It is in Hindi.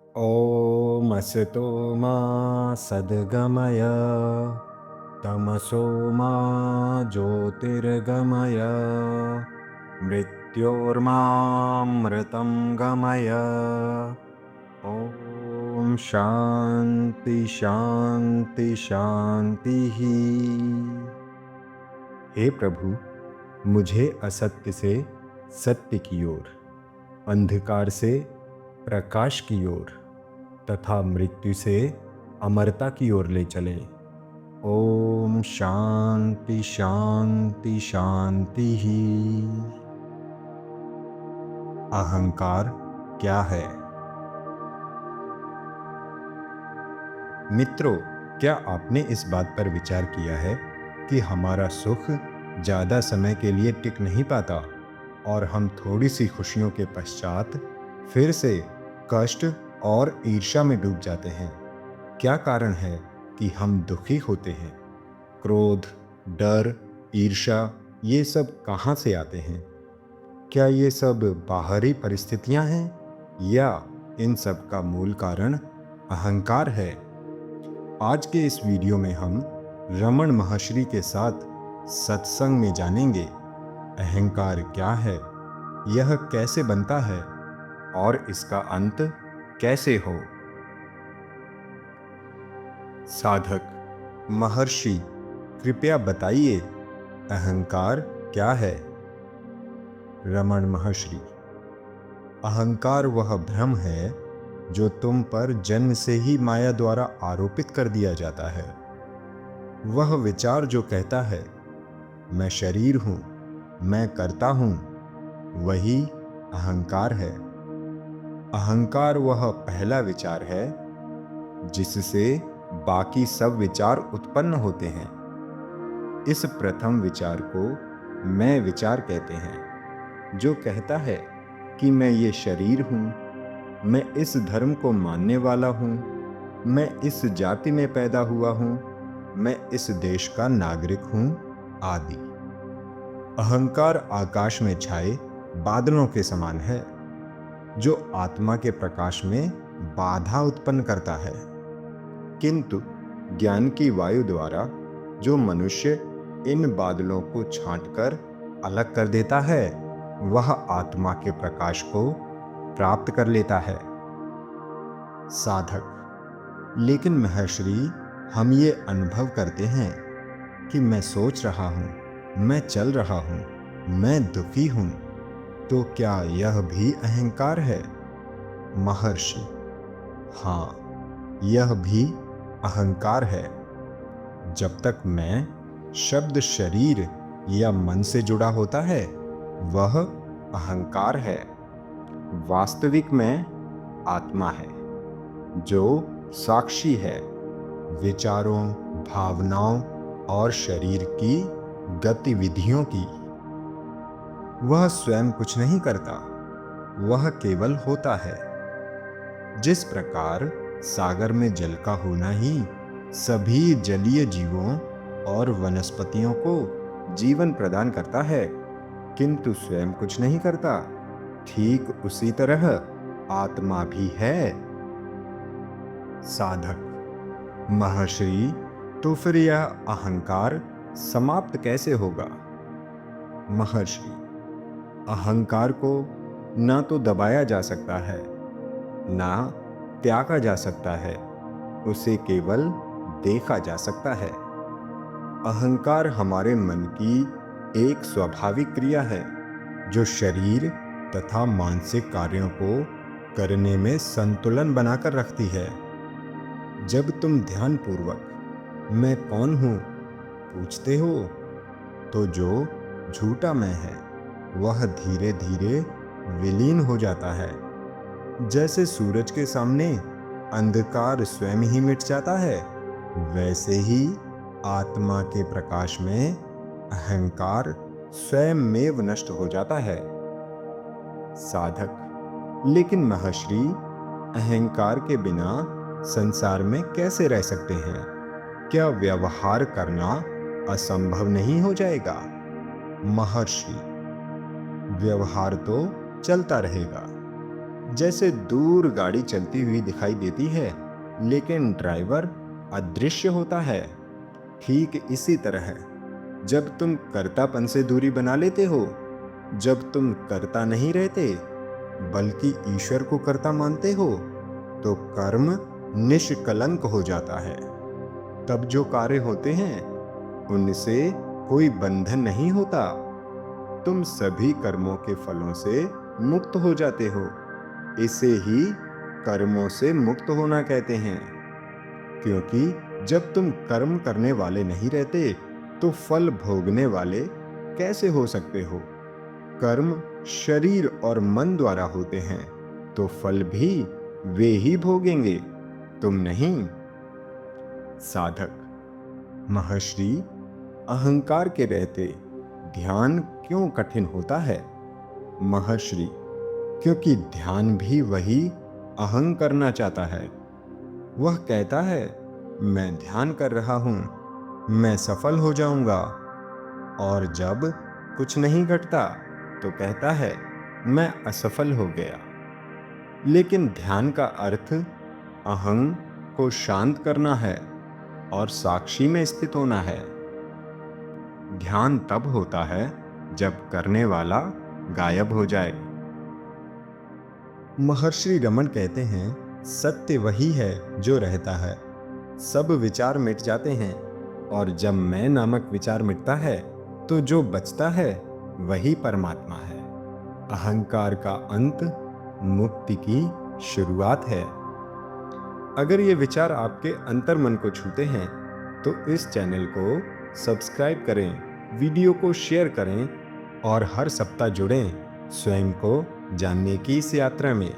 ॐ असतो मा सद्गमय तमसो मा ज्योतिर्गमय मृत्योर्मामृतं गमय। ॐ शान्ति शान्ति शान्तिः। हे प्रभु, मुझे असत्य से सत्य की ओर, अंधकार से प्रकाश की ओर तथा मृत्यु से अमरता की ओर ले चले। ओम शांति शांति शांति ही। अहंकार क्या है? मित्रों, क्या आपने इस बात पर विचार किया है कि हमारा सुख ज़्यादा समय के लिए टिक नहीं पाता और हम थोड़ी सी खुशियों के पश्चात फिर से कष्ट और ईर्ष्या में डूब जाते हैं? क्या कारण है कि हम दुखी होते हैं? क्रोध, डर, ईर्ष्या, ये सब कहाँ से आते हैं? क्या ये सब बाहरी परिस्थितियाँ हैं या इन सब का मूल कारण अहंकार है? आज के इस वीडियो में हम रमण महर्षि के साथ सत्संग में जानेंगे अहंकार क्या है, यह कैसे बनता है और इसका अंत कैसे हो। साधक महर्षि, कृपया बताइए, अहंकार क्या है? रमण महर्षि: अहंकार वह भ्रम है जो तुम पर जन्म से ही माया द्वारा आरोपित कर दिया जाता है। वह विचार जो कहता है मैं शरीर हूं, मैं करता हूं, वही अहंकार है। अहंकार वह पहला विचार है जिससे बाकी सब विचार उत्पन्न होते हैं। इस प्रथम विचार को मैं विचार कहते हैं, जो कहता है कि मैं ये शरीर हूं, मैं इस धर्म को मानने वाला हूं, मैं इस जाति में पैदा हुआ हूं, मैं इस देश का नागरिक हूं, आदि। अहंकार आकाश में छाए बादलों के समान है, जो आत्मा के प्रकाश में बाधा उत्पन्न करता है। किंतु ज्ञान की वायु द्वारा जो मनुष्य इन बादलों को छांटकर अलग कर देता है, वह आत्मा के प्रकाश को प्राप्त कर लेता है। साधक: लेकिन महर्षि, हम ये अनुभव करते हैं कि मैं सोच रहा हूं, मैं चल रहा हूं, मैं दुखी हूं, तो क्या यह भी अहंकार है? महर्षि: हाँ, यह भी अहंकार है। जब तक मैं शब्द शरीर या मन से जुड़ा होता है, वह अहंकार है। वास्तविक में आत्मा है, जो साक्षी है विचारों, भावनाओं और शरीर की गतिविधियों की। वह स्वयं कुछ नहीं करता, वह केवल होता है। जिस प्रकार सागर में जल का होना ही सभी जलीय जीवों और वनस्पतियों को जीवन प्रदान करता है, किंतु स्वयं कुछ नहीं करता, ठीक उसी तरह आत्मा भी है। साधक: महर्षि, तो फिर यह अहंकार समाप्त कैसे होगा? महर्षि: अहंकार को ना तो दबाया जा सकता है, ना त्यागा जा सकता है, उसे केवल देखा जा सकता है। अहंकार हमारे मन की एक स्वाभाविक क्रिया है, जो शरीर तथा मानसिक कार्यों को करने में संतुलन बनाकर रखती है। जब तुम ध्यानपूर्वक मैं कौन हूं पूछते हो, तो जो झूठा मैं है वह धीरे धीरे विलीन हो जाता है। जैसे सूरज के सामने अंधकार स्वयं ही मिट जाता है, वैसे ही आत्मा के प्रकाश में अहंकार स्वयं में नष्ट हो जाता है। साधक: लेकिन महर्षि, अहंकार के बिना संसार में कैसे रह सकते हैं? क्या व्यवहार करना असंभव नहीं हो जाएगा? महर्षि: व्यवहार तो चलता रहेगा, जैसे दूर गाड़ी चलती हुई दिखाई देती है लेकिन ड्राइवर अदृश्य होता है, ठीक इसी तरह जब तुम कर्तापन से दूरी बना लेते हो, जब तुम कर्ता नहीं रहते बल्कि ईश्वर को कर्ता मानते हो, तो कर्म निष्कलंक हो जाता है। तब जो कार्य होते हैं उनसे कोई बंधन नहीं होता। तुम सभी कर्मों के फलों से मुक्त हो जाते हो। इसे ही कर्मों से मुक्त होना कहते हैं। क्योंकि जब तुम कर्म करने वाले नहीं रहते तो फल भोगने वाले कैसे हो सकते हो? कर्म शरीर और मन द्वारा होते हैं तो फल भी वे ही भोगेंगे, तुम नहीं। साधक: महर्षि, अहंकार के रहते ध्यान क्यों कठिन होता है? महर्षि: क्योंकि ध्यान भी वही अहं करना चाहता है। वह कहता है मैं ध्यान कर रहा हूं, मैं सफल हो जाऊंगा, और जब कुछ नहीं घटता तो कहता है मैं असफल हो गया। लेकिन ध्यान का अर्थ अहं को शांत करना है और साक्षी में स्थित होना है। ध्यान तब होता है जब करने वाला गायब हो जाए। महर्षि रमन कहते हैं सत्य वही है जो रहता है। सब विचार मिट जाते हैं और जब मैं नामक विचार मिटता है तो जो बचता है वही परमात्मा है। अहंकार का अंत मुक्ति की शुरुआत है। अगर ये विचार आपके अंतर्मन को छूते हैं तो इस चैनल को सब्सक्राइब करें, वीडियो को शेयर करें और हर सप्ताह जुड़ें स्वयं को जानने की इस यात्रा में।